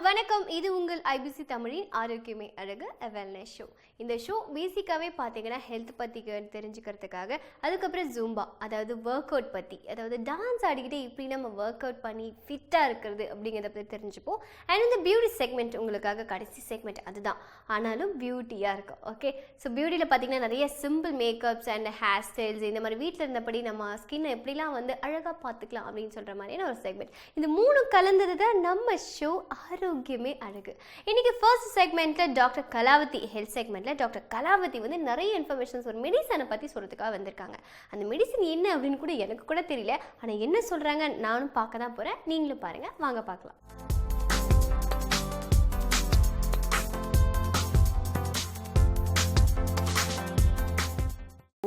வணக்கம். இது உங்கள் ஐபிசி தமிழின் ஆரோக்கியமே அழகு வெல்னஸ் ஷோ. இந்த ஷோ பேசிக்காகவே பார்த்தீங்கன்னா ஹெல்த் பற்றி தெரிஞ்சுக்கிறதுக்காக, அதுக்கப்புறம் ஜூம்பா அதாவது ஒர்க் அவுட் பற்றி, அதாவது டான்ஸ் ஆடிக்கிட்டே இப்படி நம்ம ஒர்க் அவுட் பண்ணி ஃபிட்டாக இருக்கிறது அப்படிங்கிறத பற்றி தெரிஞ்சுப்போம். அண்ட் இந்த பியூட்டி செக்மெண்ட் உங்களுக்காக கடைசி செக்மெண்ட் அதுதான், ஆனாலும் பியூட்டியாக இருக்கும். ஓகே, ஸோ பியூட்டியில் பார்த்தீங்கன்னா நிறைய simple makeups and hair styles, இந்த மாதிரி வீட்டில் இருந்தபடி நம்ம ஸ்கின்னை எப்படிலாம் வந்து அழகாக பார்த்துக்கலாம் அப்படின்னு சொல்கிற மாதிரியான ஒரு செக்மெண்ட். இந்த மூணு கலந்தது தான் நம்ம ஷோ ஆரோக்கியமே அழகு. இன்னைக்கு ஃபர்ஸ்ட் செக்மெண்ட்ல டாக்டர் கலாவதி ஹெல்த் செக்மெண்ட்ல டாக்டர் கலாவதி வந்து நிறைய இன்ஃபர்மேஷன்ஸ் ஒரு மெடிசனை பத்தி சொல்றதுக்காக வந்திருக்காங்க. அந்த மெடிசன் என்ன அப்படின்னு கூட எனக்கு கூட தெரியல, ஆனா என்ன சொல்றாங்க நானும் பார்க்க தான் போறேன், நீங்களும் பாருங்க, வாங்க பார்க்கலாம்.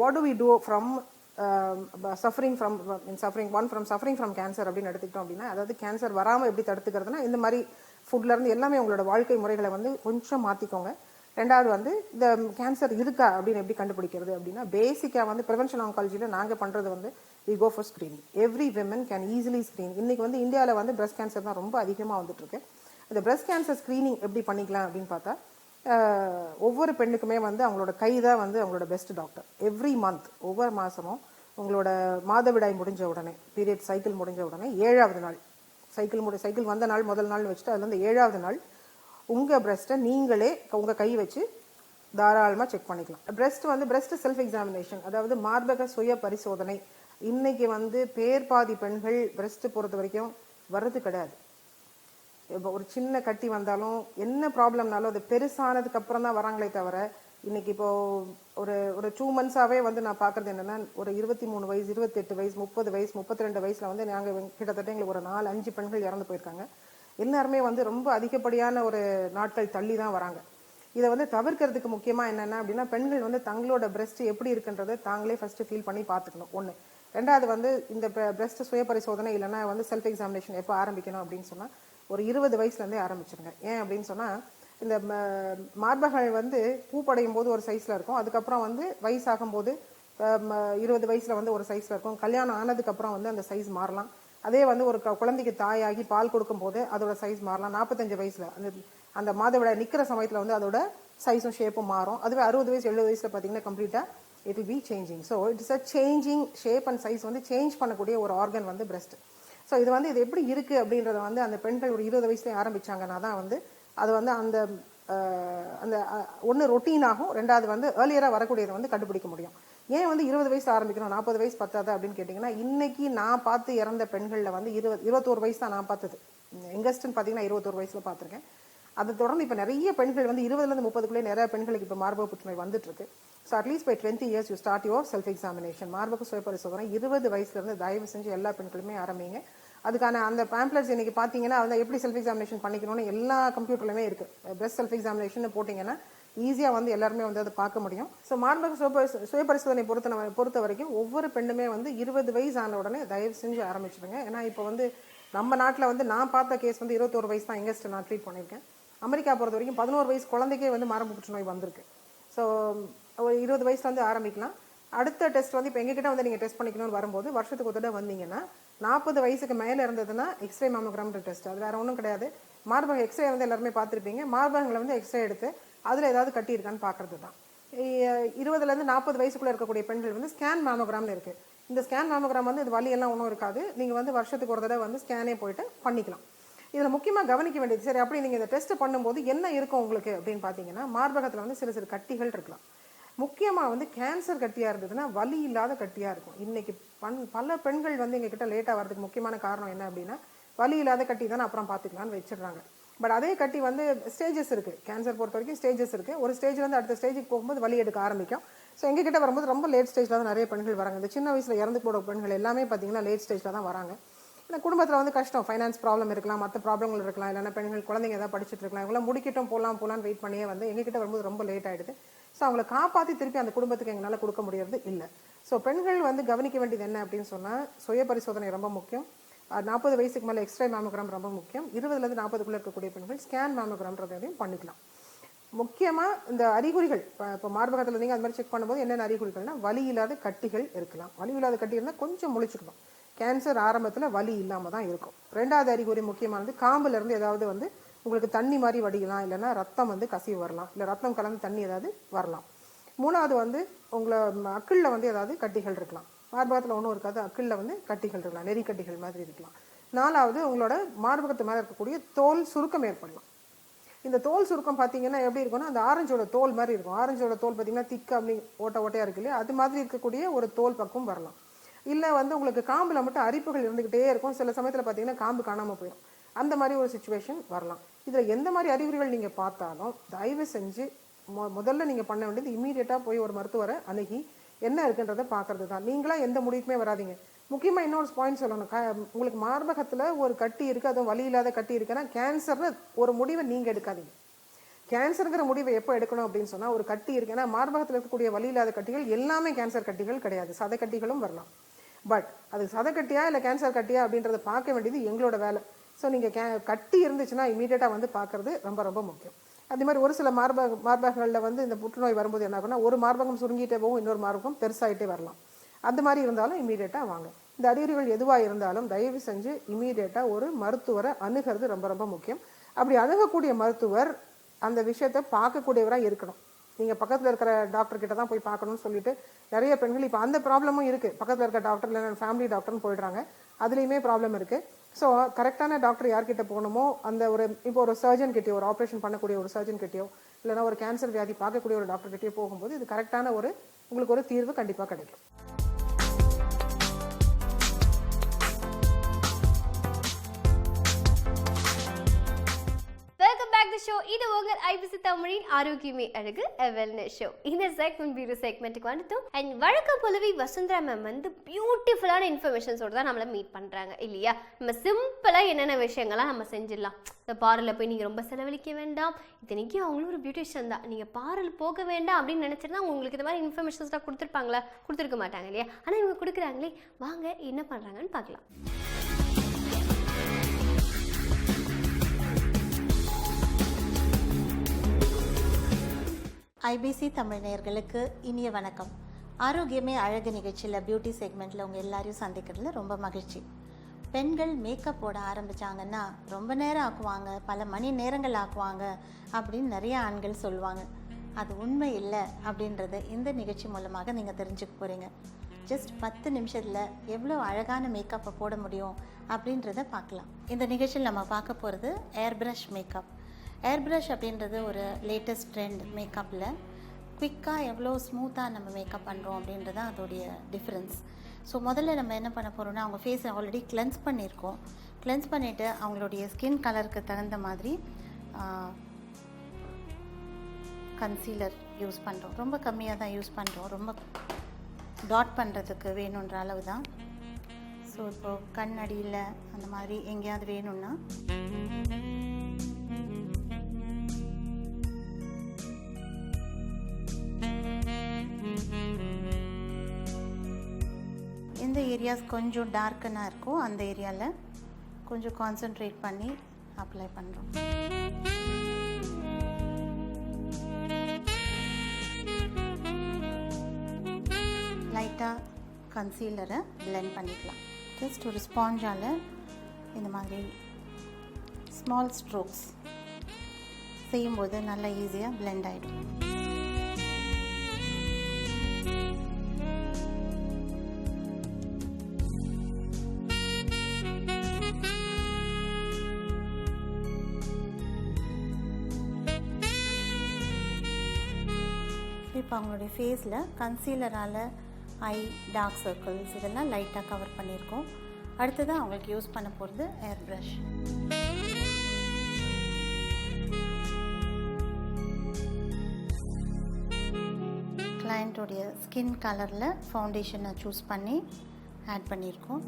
What do we do from suffering from cancer அப்படின்னு எடுத்துக்கிட்டோம் அப்படின்னா, அதாவது கேன்சர் வராமல் எப்படி தடுத்துக்கிறதுனா இந்த மாதிரி ஃபுட்ல இருந்து எல்லாமே உங்களோட வாழ்க்கை முறைகளை வந்து கொஞ்சம் மாற்றிக்கோங்க. ரெண்டாவது வந்து இந்த கேன்சர் இருக்கா அப்படின்னு எப்படி கண்டுபிடிக்கிறது அப்படின்னா, பேசிக்காக வந்து ப்ரிவென்ஷன் ஆங்காலஜியில் நாங்கள் பண்ணுறது வந்து we go for screening. Every women can easily screen. இன்னைக்கு வந்து இந்தியாவில் வந்து பிரஸ்ட் கேன்சர் தான் ரொம்ப அதிகமாக வந்துட்டு இருக்கு. இந்த பிரஸ்ட் கேன்சர் ஸ்க்ரீனிங் எப்படி பண்ணிக்கலாம் அப்படின்னு பார்த்தா, ஒவ்வொரு பெண்ணுக்குமே வந்து அவங்களோட கை தான் வந்து அவங்களோட பெஸ்ட் டாக்டர். எவ்ரி மந்த் ஒவ்வொரு மாதமும் உங்களோட மாதவிடாய் முடிஞ்ச உடனே, பீரியட் சைக்கிள் முடிஞ்ச உடனே 7வது நாள், சைக்கிள் வந்த நாள் முதல் நாள் வச்சுட்டு அதுல இருந்து 7வது நாள் உங்கள் பிரஸ்ட்டை நீங்களே உங்கள் கை வச்சு தாராளமாக செக் பண்ணிக்கலாம். பிரஸ்ட் செல்ஃப் எக்ஸாமினேஷன், அதாவது மார்பக சுய பரிசோதனை. இன்னைக்கு வந்து பாதி பெண்கள் பிரஸ்ட் பொறுத்த வரைக்கும் வர்றது கிடையாது. இப்போ ஒரு சின்ன கட்டி வந்தாலும் என்ன ப்ராப்ளம்னாலும் அது பெருசானதுக்கு அப்புறம் தான் வராங்களே தவிர, இன்னைக்கு இப்போ ஒரு 2 months-ஆவே வந்து நான் பார்க்கறது என்னன்னா, ஒரு 23 வயசு, 28 வயசு, 30 வயசு, 32 வயசுல வந்து நாங்கள் கிட்டத்தட்ட எங்களுக்கு ஒரு 4-5 பெண்கள் இறந்து போயிருக்காங்க. எல்லாருமே வந்து ரொம்ப அதிகப்படியான ஒரு நாட்கள் தள்ளி தான் வராங்க. இதை வந்து தவிர்க்கிறதுக்கு முக்கியமாக என்னென்ன அப்படின்னா, பெண்கள் வந்து தங்களோட பிரஸ்ட் எப்படி இருக்குன்றதை தாங்களே ஃபர்ஸ்ட் ஃபீல் பண்ணி பார்த்துக்கணும். ஒன்று. ரெண்டாவது வந்து இந்த பிரஸ்ட் சுய பரிசோதனை இல்லைன்னா வந்து செல்ஃப் எக்ஸாமினேஷன் எப்போ ஆரம்பிக்கணும் அப்படின்னு சொன்னால், ஒரு 20 வயசுலேருந்தே ஆரம்பிச்சிருங்க. ஏன் அப்படின்னு சொன்னால், இந்த மார்பகங்கள் வந்து பூப்படையும் போது ஒரு சைஸில் இருக்கும், அதுக்கப்புறம் வந்து வயசாகும்போது 20 வயசில் வந்து ஒரு சைஸில் இருக்கும், கல்யாணம் ஆனதுக்கப்புறம் வந்து அந்த சைஸ் மாறலாம். அதே வந்து ஒரு குழந்தைக்கு தாயாகி பால் கொடுக்கும் போது அதோட சைஸ் மாறலாம். 45 வயசில் அந்த மாதவிடாய் நிற்கிற சமயத்தில் வந்து அதோட சைஸும் ஷேப்பும் மாறும். அதுவே 60 வயசு 70 வயசில் பார்த்தீங்கன்னா கம்ப்ளீட்டாக it will be changing. So it's a changing shape and size வந்து சேஞ்ச் பண்ணக்கூடிய ஒரு ஆர்கன் வந்து பிரஸ்ட். ஸோ இது எப்படி இருக்குது அப்படின்றத வந்து அந்த பெண்கள் ஒரு 20 வயசுலேயே ஆரம்பிச்சாங்கன்னா தான் வந்து அது வந்து அந்த ஒன்று ரொட்டீன் ஆகும். ரெண்டாவது வந்து ஏர்லியராக வரக்கூடியதை வந்து கண்டுபிடிக்க முடியும். ஏன் வந்து 20 வயசு ஆரம்பிக்கணும், 40 வயசு பத்தாது அப்படின்னு கேட்டிங்கன்னா, இன்னைக்கு நான் பார்த்து இறந்த பெண்களில் வந்து 21 வயசு தான் நான் பார்த்தது. எங்கஸ்ட்னு பார்த்தீங்கன்னா 21 வயசில் பார்த்துருக்கேன். அதை தொடர்ந்து இப்போ நிறைய பெண்கள் வந்து 20லேருந்து 30க்குள்ளே நிறைய பெண்களுக்கு இப்போ மார்பக புற்றுநோய் வந்துட்டு இருக்கு. So at least by 20 years you start your self examination. மார்பக சுய பரிசோதனை 20 வயசுலேருந்து தயவு செஞ்சு எல்லா பெண்களுமே ஆரம்பிங்க. அதுக்கான அந்த பேம்ப்ளெட்ஸ் இன்னைக்கு பார்த்தீங்கன்னா வந்து எப்படி செல்ஃப் எக்ஸாமினேஷன் பண்ணிக்கணும்னு எல்லா கம்ப்யூட்டர்லையுமே இருக்குது. பிரஸ்ட் செல்ஃப் எக்ஸாமினேஷன் போட்டிங்கன்னா ஈஸியாக வந்து எல்லாருமே வந்து அதை பார்க்க முடியும். ஸோ மார்பக சுய பரிசோதனை பொறுத்த வரைக்கும் ஒவ்வொரு பெண்ணுமே வந்து 20 வயசு ஆன உடனே தயவு செஞ்சு ஆரம்பிச்சிடுங்க. ஏன்னா இப்போ வந்து நம்ம நாட்டில் வந்து நான் பார்த்த கேஸ் வந்து 21 வயசு தான் எங்கஸ்ட் நான் ட்ரீட் பண்ணியிருக்கேன். அமெரிக்கா பொறுத்த வரைக்கும் 11 வயசு குழந்தைக்கே வந்து மார்பக புற்றுநோய் வந்திருக்கு. ஸோ ஒரு 20 வயசுல வந்து ஆரம்பிக்கலாம். அடுத்த டெஸ்ட் வந்து இப்போ எங்ககிட்ட வந்து நீங்கள் டெஸ்ட் பண்ணிக்கணும்னு வரும்போது வருஷத்துக்கு ஒரு தடவை வந்தீங்கன்னா, 40 வயசுக்கு மேலே இருந்ததுன்னா எக்ஸ்ரே மேமோகிராம்ன்ற டெஸ்ட். அது வேற ஒன்றும் கிடையாது. மார்பக எக்ஸ்ரே வந்து எல்லாருமே பார்த்துருப்பீங்க. மார்பகங்களை வந்து எக்ஸ்ரே எடுத்து அதில் ஏதாவது கட்டி இருக்கான்னு பார்க்கறது தான். 20லேருந்து 40 வயசுக்குள்ளே இருக்கக்கூடிய பெண்கள் வந்து ஸ்கேன் மேமோகிராம்னு இருக்குது. இந்த ஸ்கேன் மேமோகிராம் வந்து இது வலியெல்லாம் ஒன்றும் இருக்காது. நீங்கள் வந்து வருஷத்துக்கு ஒரு தடவை வந்து ஸ்கேனே போயிட்டு பண்ணிக்கலாம். இதில் முக்கியமாக கவனிக்க வேண்டியது, சரி அப்படி நீங்கள் இந்த டெஸ்ட் பண்ணும்போது என்ன இருக்கும் உங்களுக்கு அப்படின்னு பார்த்தீங்கன்னா, மார்பகத்தில் வந்து சிறு கட்டிகள் இருக்கலாம். முக்கியமாக வந்து கேன்சர் கட்டியாக இருந்ததுன்னா வலி இல்லாத கட்டியாக இருக்கும். இன்னைக்கு பல பெண்கள் வந்து எங்ககிட்ட லேட்டாக வரதுக்கு முக்கியமான காரணம் என்ன அப்படின்னா, வலி இல்லாத கட்டி தானே அப்புறம் பார்த்துக்கலான்னு வச்சிடுறாங்க. பட் அதே கட்டி வந்து ஸ்டேஜஸ் இருக்குது. கேன்சர் பொறுத்த வரைக்கும் ஸ்டேஜஸ் இருக்குது. ஒரு ஸ்டேஜ்லேருந்து அடுத்த ஸ்டேஜுக்கு போகும்போது வலி எடுக்க ஆரம்பிக்கும். ஸோ எங்ககிட்ட வரும்போது ரொம்ப லேட் ஸ்டேஜில் தான் நிறைய பெண்கள் வராங்க. இந்த சின்ன வயசில் இறந்து போட பெண்கள் எல்லாமே பார்த்தீங்கன்னா லேட் ஸ்டேஜில் தான் வராங்க. இல்லை குடும்பத்தில் வந்து கஷ்டம், ஃபைனான்ஸ் ப்ராப்ளம் இருக்கலாம், மற்ற ப்ராப்ளங்கள் இருக்கலாம், இல்லைன்னா பெண்கள் குழந்தைங்க ஏதாவது படிச்சுட்டு இருக்கலாம், இவங்களாம் முடிக்கட்டும் போகலான்னு வெயிட் பண்ணியே வந்து எங்ககிட்ட வரும்போது ரொம்ப லேட் ஆகிடுது. ஸோ அவங்கள காப்பாற்றி திருப்பி அந்த குடும்பத்துக்கு எங்களால் கொடுக்க முடியறது இல்லை. ஸோ பெண்கள் வந்து கவனிக்க வேண்டியது என்ன அப்படின்னு சொன்னால், சுய பரிசோதனை ரொம்ப முக்கியம். 40 வயசுக்கு மேலே எக்ஸ்ரே மேமோகிராம் ரொம்ப முக்கியம். 20லேருந்து 40க்குள்ளே இருக்கக்கூடிய பெண்கள் ஸ்கேன் மேமோகிராம்ன்றதையும் பண்ணிக்கலாம். முக்கியமாக இந்த அறிகுறிகள், இப்போ மார்பகத்தில் இருந்தீங்க அது மாதிரி செக் பண்ணும்போது என்னென்ன அறிகுறிகள்னா, வலி இல்லாத கட்டிகள் இருக்கலாம். வலி இல்லாத கட்டி இருந்தால் கொஞ்சம் முழிச்சுக்கணும். கேன்சர் ஆரம்பத்தில் வலி இல்லாமல் தான் இருக்கும். 2வது அறிகுறி முக்கியமானது, காம்புலேருந்து ஏதாவது வந்து உங்களுக்கு தண்ணி மாதிரி வடிக்கலாம், இல்லைன்னா ரத்தம் வந்து கசிவு வரலாம், இல்லை ரத்தம் கலந்து தண்ணி ஏதாவது வரலாம். 3வது வந்து உங்களை அக்கிளில் வந்து ஏதாவது கட்டிகள் இருக்கலாம். மார்பகத்தில் ஒன்றும் இருக்காது, அக்கிளில் வந்து கட்டிகள் இருக்கலாம், நெறி கட்டிகள் மாதிரி இருக்கலாம். 4வது உங்களோட மார்பகத்து மேலே இருக்கக்கூடிய தோல் சுருக்கம் ஏற்படலாம். இந்த தோல் சுருக்கம் பார்த்தீங்கன்னா எப்படி இருக்கும்னா, அந்த ஆரஞ்சோட தோல் மாதிரி இருக்கும். ஆரஞ்சோட தோல் பார்த்தீங்கன்னா திக்க அப்படி ஓட்டையாக இருக்கு இல்லையா, அது மாதிரி இருக்கக்கூடிய ஒரு தோல் பக்கம் வரலாம். இல்லை வந்து உங்களுக்கு காம்பில் மட்டும் அரிப்புகள் இருந்துக்கிட்டே இருக்கும். சில சமயத்தில் பார்த்தீங்கன்னா காம்பு காணாமல் போயிடும். அந்த மாதிரி ஒரு சுச்சுவேஷன் வரலாம். இதில் எந்த மாதிரி அறிகுறிகள் நீங்கள் பார்த்தாலும் தயவு செஞ்சு முதல்ல நீங்கள் பண்ண வேண்டியது இமீடியட்டாக போய் ஒரு மருத்துவரை அணுகி என்ன இருக்குன்றதை பார்க்கறது தான். நீங்களாம் எந்த முடிவுக்குமே வராதிங்க. முக்கியமாக இன்னொரு பாயிண்ட் சொல்லணும், உங்களுக்கு மார்பகத்தில் ஒரு கட்டி இருக்குது, அதுவும் வலி இல்லாத கட்டி இருக்குன்னா கேன்சர்னு ஒரு முடிவை நீங்கள் எடுக்காதீங்க. கேன்சருங்கிற முடிவை எப்போ எடுக்கணும் அப்படின்னு சொன்னால், ஒரு கட்டி இருக்கு, ஏன்னா மார்பகத்தில் இருக்கக்கூடிய வலி இல்லாத கட்டிகள் எல்லாமே கேன்சர் கட்டிகள் கிடையாது, சதை கட்டிகளும் வரலாம். பட் அது சதை கட்டியா இல்லை கேன்சர் கட்டியா அப்படின்றத பார்க்க வேண்டியது எங்களோட வேலை. ஸோ நீங்கள் கட்டி இருந்துச்சுன்னா இமீடியட்டாக வந்து பார்க்கறது ரொம்ப ரொம்ப முக்கியம். அதே மாதிரி ஒரு சில மார்பகங்களில் வந்து இந்த புற்றுநோய் வரும்போது என்ன ஆகும்னா, ஒரு மார்பகம் சுருங்கிட்டே போகும், இன்னொரு மார்பகம் பெருசாகிட்டே வரலாம். அந்த மாதிரி இருந்தாலும் இமீடியட்டாக வாங்க. இந்த அறிகுறிகள் எதுவாக இருந்தாலும் தயவு செஞ்சு இமீடியட்டாக ஒரு மருத்துவரை அணுகிறது ரொம்ப ரொம்ப முக்கியம். அப்படி அணுகக்கூடிய மருத்துவர் அந்த விஷயத்தை பார்க்கக்கூடியவராக இருக்கணும். நீங்கள் பக்கத்தில் இருக்கிற டாக்டர் கிட்ட தான் போய் பார்க்கணும்னு சொல்லிட்டு நிறைய பெண்கள் இப்போ அந்த ப்ராப்ளமும் இருக்குது. பக்கத்தில் இருக்க டாக்டர் இல்லைன்னா ஃபேமிலி டாக்டர்னு போயிடுறாங்க, அதுலேயுமே ப்ராப்ளம் இருக்குது. ஸோ கரெக்டான டாக்டர் யார்கிட்ட போகணுமோ, அந்த இப்போ ஒரு சர்ஜன் கிட்டேயோ, ஒரு ஆப்ரேஷன் பண்ணக்கூடிய ஒரு சர்ஜன் கிட்டேயோ, இல்லைனா ஒரு கேன்சர் வியாதி பார்க்கக்கூடிய ஒரு டாக்டர் கிட்டேயோ போகும்போது இது கரெக்டான உங்களுக்கு ஒரு தீர்வு கண்டிப்பாக கிடைக்கும். ஷோ இது உங்கள் ஐபிசி தமிழின் ஆரோக்கியமே அழகு வெல்னஸ் ஷோ. இந்த செக்மெண்ட்டுக்கு வந்துட்டோம். அண்ட் வழக்கம் போலவே வசுந்தரா மேம் வந்து பியூட்டிஃபுல்லான இன்ஃபர்மேஷன்ஸோட தான் நம்மளை மீட் பண்ணுறாங்க இல்லையா. நம்ம சிம்பிளாக என்னென்ன விஷயங்கள்லாம் நம்ம செஞ்சிடலாம். இந்த பார்லரில் போய் நீங்கள் ரொம்ப செலவழிக்க வேண்டாம், இத்தனைக்கும் அவங்களும் ஒரு பியூட்டிஷியன் தான், நீங்கள் பார்லர் போக வேண்டாம் அப்படின்னு நினச்சிருந்தா உங்களுக்கு இந்த மாதிரி இன்ஃபர்மேஷன்ஸ்லாம் கொடுத்துருப்பாங்களா? கொடுத்துருக்க மாட்டாங்க இல்லையா. ஆனால் இவங்க கொடுக்குறாங்களே, வாங்க என்ன பண்ணுறாங்கன்னு பார்க்கலாம். ஐபிசி தமிழ் நேயர்களுக்கு இனிய வணக்கம். ஆரோக்கியமே அழகு நிகழ்ச்சியில் பியூட்டி செக்மெண்ட்டில் உங்கள் எல்லாரையும் சந்திக்கிறதுல ரொம்ப மகிழ்ச்சி. பெண்கள் மேக்கப் போட ஆரம்பித்தாங்கன்னா ரொம்ப நேரம் ஆக்குவாங்க, பல மணி நேரங்கள் ஆக்குவாங்க அப்படின்னு நிறைய ஆண்கள் சொல்லுவாங்க. அது உண்மை இல்லை அப்படின்றத இந்த நிகழ்ச்சி மூலமாக நீங்கள் தெரிஞ்சுக்க போகிறீங்க. ஜஸ்ட் 10 நிமிஷத்தில் எவ்வளோ அழகான மேக்கப்பை போட முடியும் அப்படின்றத பார்க்கலாம். இந்த நிகழ்ச்சியில் நம்ம பார்க்க போகிறது ஏர் ப்ரஷ் மேக்கப். ஏர் ப்ரஷ் அப்படின்றது ஒரு லேட்டஸ்ட் ட்ரெண்ட் மேக்கப்பில். குவிக்காக எவ்வளோ ஸ்மூத்தாக நம்ம மேக்கப் பண்ணுறோம் அப்படின்றது தான் அதோடைய டிஃப்ரென்ஸ். ஸோ முதல்ல நம்ம என்ன பண்ண போகிறோம்னா, அவங்க ஃபேஸை ஆல்ரெடி கிளென்ஸ் பண்ணியிருக்கோம். கிளென்ஸ் பண்ணிவிட்டு அவங்களுடைய ஸ்கின் கலருக்கு தகுந்த மாதிரி கன்சீலர் யூஸ் பண்ணுறோம். ரொம்ப கம்மியாக தான் யூஸ் பண்ணுறோம், ரொம்ப டாட் பண்ணுறதுக்கு வேணுன்ற அளவு தான். ஸோ இப்போது கண் அடியில் அந்த மாதிரி எங்கேயாவது வேணும்னா எந்த ஏரியாஸ் கொஞ்சம் டார்க்கனாக இருக்கோ அந்த ஏரியாவில் கொஞ்சம் கான்சென்ட்ரேட் பண்ணி அப்ளை பண்ணுறோம். லைட்டாக கன்சீலரை பிளெண்ட் பண்ணிக்கலாம். ஜஸ்ட் ஒரு ஸ்பாஞ்சால் இந்த மாதிரி ஸ்மால் ஸ்ட்ரோக்ஸ் செய்யும்போது நல்லா ஈஸியாக பிளெண்ட் ஆகிடும். இப்போ அவங்களுடைய ஃபேஸில் கன்சீலரால் ஐ டார்க் சர்க்கிள்ஸ் இதெல்லாம் லைட்டாக கவர் பண்ணியிருக்கோம். அடுத்ததான் அவங்களுக்கு யூஸ் பண்ண போகிறது ஏர் ப்ரஷ். கிளையண்ட்டோடைய ஸ்கின் கலரில் ஃபவுண்டேஷனை சூஸ் பண்ணி ஆட் பண்ணியிருக்கோம்.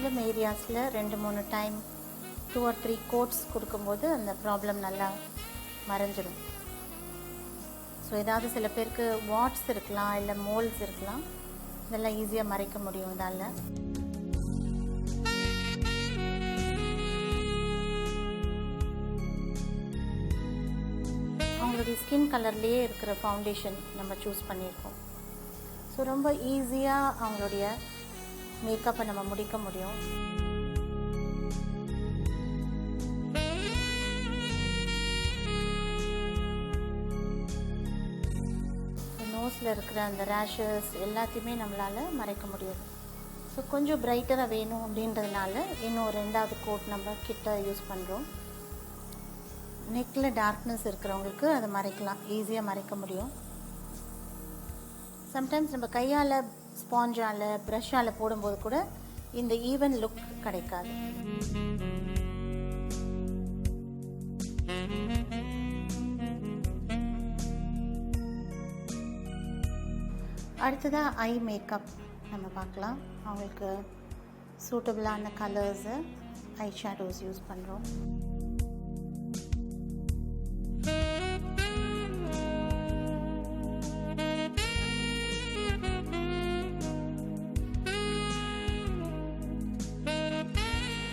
ப்ராப்ளம் ஏரியாஸில் 2-3 டைம் 2 or 3 கோட்ஸ் கொடுக்கும்போது அந்த ப்ராப்ளம் நல்லா மறைஞ்சிடும். ஸோ ஏதாவது சில பேருக்கு வாட்ஸ் இருக்கலாம், இல்லை மோல்ஸ் இருக்கலாம், இதெல்லாம் ஈஸியாக மறைக்க முடியும் இதால். அவங்களுடைய ஸ்கின் கலர்லேயே இருக்கிற ஃபவுண்டேஷன் நம்ம சூஸ் பண்ணியிருக்கோம். ஸோ ரொம்ப ஈஸியாக அவங்களுடைய மேக்கப்பை நம்ம முடிக்க முடியும். நோஸில் இருக்கிற அந்த ரேஷஸ் எல்லாத்தையுமே நம்மளால் மறைக்க முடியாது. ஸோ கொஞ்சம் பிரைட்டராக வேணும் அப்படின்றதுனால இன்னும் 2வது கோட் நம்ம கிட்ட யூஸ் பண்ணுறோம். நெக்கில் டார்க்னஸ் இருக்கிறவங்களுக்கு அதை மறைக்கலாம், ஈஸியாக மறைக்க முடியும். சம்டைம்ஸ் நம்ம கையால், ஸ்பாஞ்சால், ப்ரஷ்ஷால் போடும்போது கூட இந்த ஈவன் லுக் கிடைக்காது. அடுத்ததாக ஐ மேக்கப் நம்ம பார்க்கலாம். அவங்களுக்கு சூட்டபிளான கலர்ஸு, ஐ ஷேடோஸ் யூஸ் பண்ணுறோம்.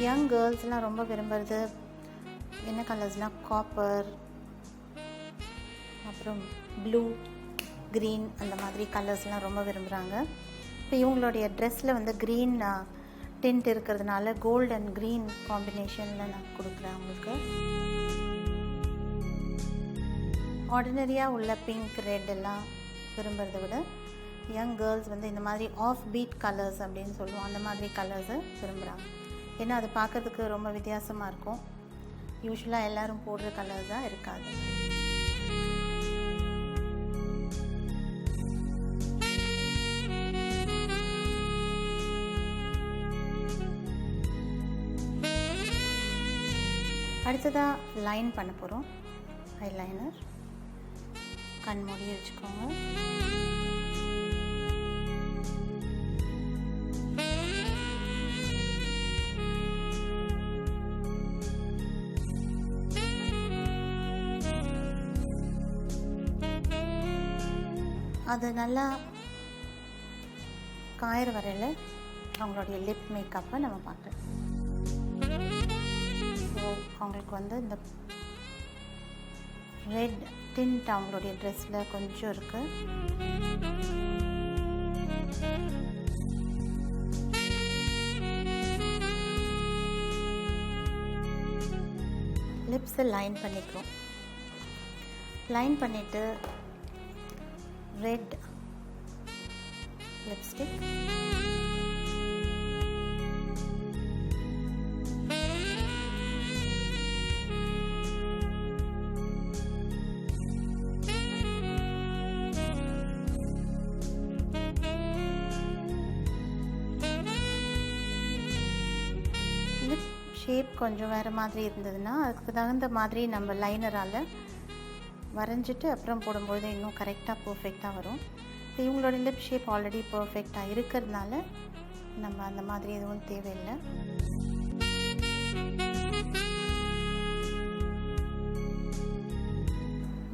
யங் கேர்ள்ஸ்லாம் ரொம்ப விரும்புகிறது என்ன கலர்ஸ்னால் காப்பர், அப்புறம் ப்ளூ, க்ரீன், அந்த மாதிரி கலர்ஸ்லாம் ரொம்ப விரும்புகிறாங்க. இப்போ இவங்களுடைய ட்ரெஸ்ஸில் வந்து க்ரீன் டிண்ட் இருக்கிறதுனால கோல்டு அண்ட் க்ரீன் காம்பினேஷனில் நான் கொடுக்குறேன் அவங்களுக்கு. ஆர்டினரியாக உள்ள பிங்க், ரெட் எல்லாம் விரும்புகிறத விட யங் கேர்ள்ஸ் வந்து இந்த மாதிரி ஆஃப் பீட் கலர்ஸ் அப்படின்னு சொல்லுவோம், அந்த மாதிரி கலர்ஸை விரும்புகிறாங்க. ஏன்னா அது பார்க்குறதுக்கு ரொம்ப வித்தியாசமாக இருக்கும். யூஸ்வலாக எல்லோரும் போடுற கலர் தான் இருக்காது. அடுத்ததாக லைன் பண்ண போகிறோம். ஐலைனர் கண் மூடி வச்சுக்கோங்க. அது நல்லா காயிற வரையில் அவங்களுடைய லிப் மேக்கப்பை நம்ம பார்க்குறோம். ஸோ அவங்களுக்கு வந்து இந்த ரெட் டிண்ட் அவங்களுடைய ட்ரெஸ்ஸில் கொஞ்சம் இருக்குது. லிப்ஸை லைன் பண்ணிக்கிறோம். லைன் பண்ணிவிட்டு ரெட் லிப்ஸ்டிக், லிப் ஷேப் கொஞ்சம் வேறு மாதிரி இருந்ததுன்னா அதுக்கு தகுந்த மாதிரி நம்ம லைனரால் வரைஞ்சிட்டு அப்புறம் போடும்போது இன்னும் கரெக்டாக பர்ஃபெக்டாக வரும். இப்போ இவங்களோட லிப் ஷேப் ஆல்ரெடி பர்ஃபெக்டாக இருக்கிறதுனால நம்ம அந்த மாதிரி எதுவும் தேவையில்லை.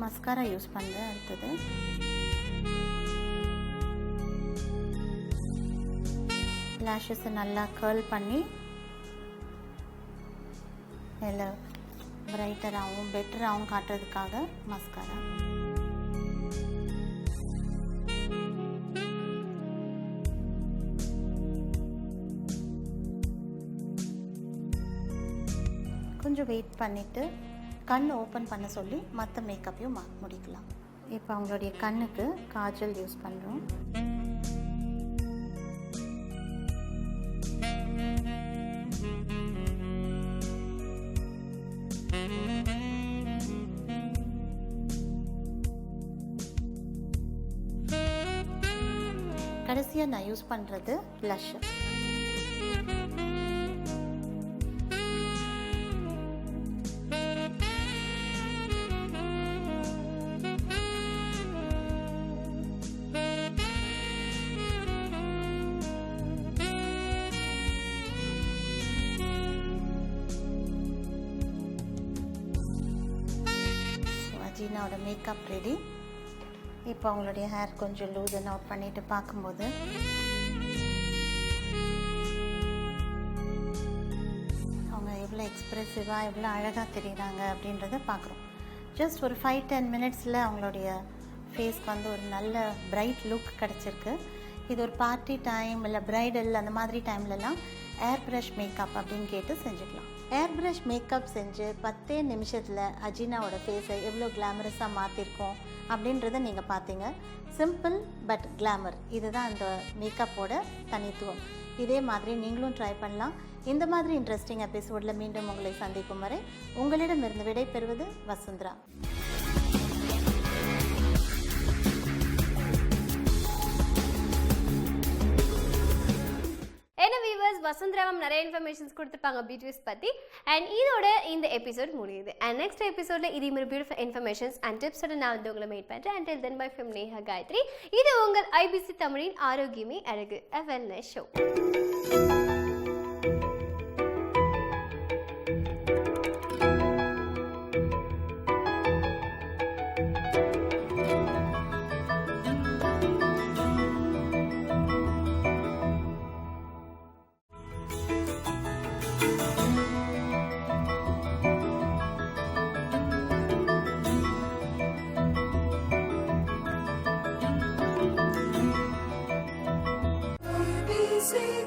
மஸ்காரா யூஸ் பண்ணுறேன். அடுத்தது லேஷஸை நல்லா கர்ல் பண்ணி மேலே பிரைட்டராகவும் பெட்டராகவும் காட்டுறதுக்காக மஸ்காரா. கொஞ்சம் வெயிட் பண்ணிவிட்டு கண் ஓப்பன் பண்ண சொல்லி மற்ற மேக்கப்பையும் முடிக்கலாம். இப்போ அவங்களுடைய கண்ணுக்கு காஜல் யூஸ் பண்ணுறோம். கடைசியாக நான் யூஸ் பண்ணுறது ப்ளஷ். அஜினாவோட makeup ready. இப்போ அவங்களுடைய ஹேர் கொஞ்சம் லூசன் அவுட் பண்ணிட்டு பார்க்கும்போது அவங்க எவ்வளோ எக்ஸ்ப்ரெசிவாக எவ்வளோ அழகாக தெரியுறாங்க அப்படின்றத பார்க்குறோம். ஜஸ்ட் ஒரு 5-10 மினிட்ஸில் அவங்களுடைய ஃபேஸ்க்கு வந்து ஒரு நல்ல பிரைட் லுக் கிடச்சிருக்கு. இது ஒரு பார்ட்டி டைம் இல்லை பிரைடல் அந்த மாதிரி டைம்லலாம் ஏர் ப்ரஷ் மேக்கப் அப்படின்னு கேட்டு செஞ்சுக்கலாம். ஏர் ப்ரஷ் மேக்கப் செஞ்சு 10 நிமிஷத்தில் அஜினாவோட ஃபேஸை எவ்வளோ கிளாமரஸாக மாற்றிருக்கோம் அப்படின்றத நீங்கள் பார்த்தீங்க. சிம்பிள் பட் கிளாமர், இதுதான் அந்த மேக்கப்போட தனித்துவம். இதே மாதிரி நீங்களும் ட்ரை பண்ணலாம். இந்த மாதிரி இன்ட்ரெஸ்டிங் எபிசோடில் மீண்டும் உங்களை சந்திக்கும் வரை உங்களிடமிருந்து விடை பெறுவது வசுந்தரா. என்ன வியூவர்ஸ், வசுந்தரா மேம் நிறைய இன்ஃபர்மேஷன்ஸ் கொடுத்துருப்பாங்க பியூட்டிஸ் பற்றி. அண்ட் இதோட இந்த எபிசோட் முடியுது. அண்ட் நெக்ஸ்ட் எபிசோடில் இதே மாதிரி பியூட்டிஃபுல் இன்ஃபர்மேஷன்ஸ் அண்ட் டிப்ஸோட நான் வந்து உங்களை மீட் பண்ணுறேன். Until then bye from Neha Gayathri. இது உங்கள் ஐபிசி தமிழின் ஆரோக்கியமே அழகு, a wellness show. ABC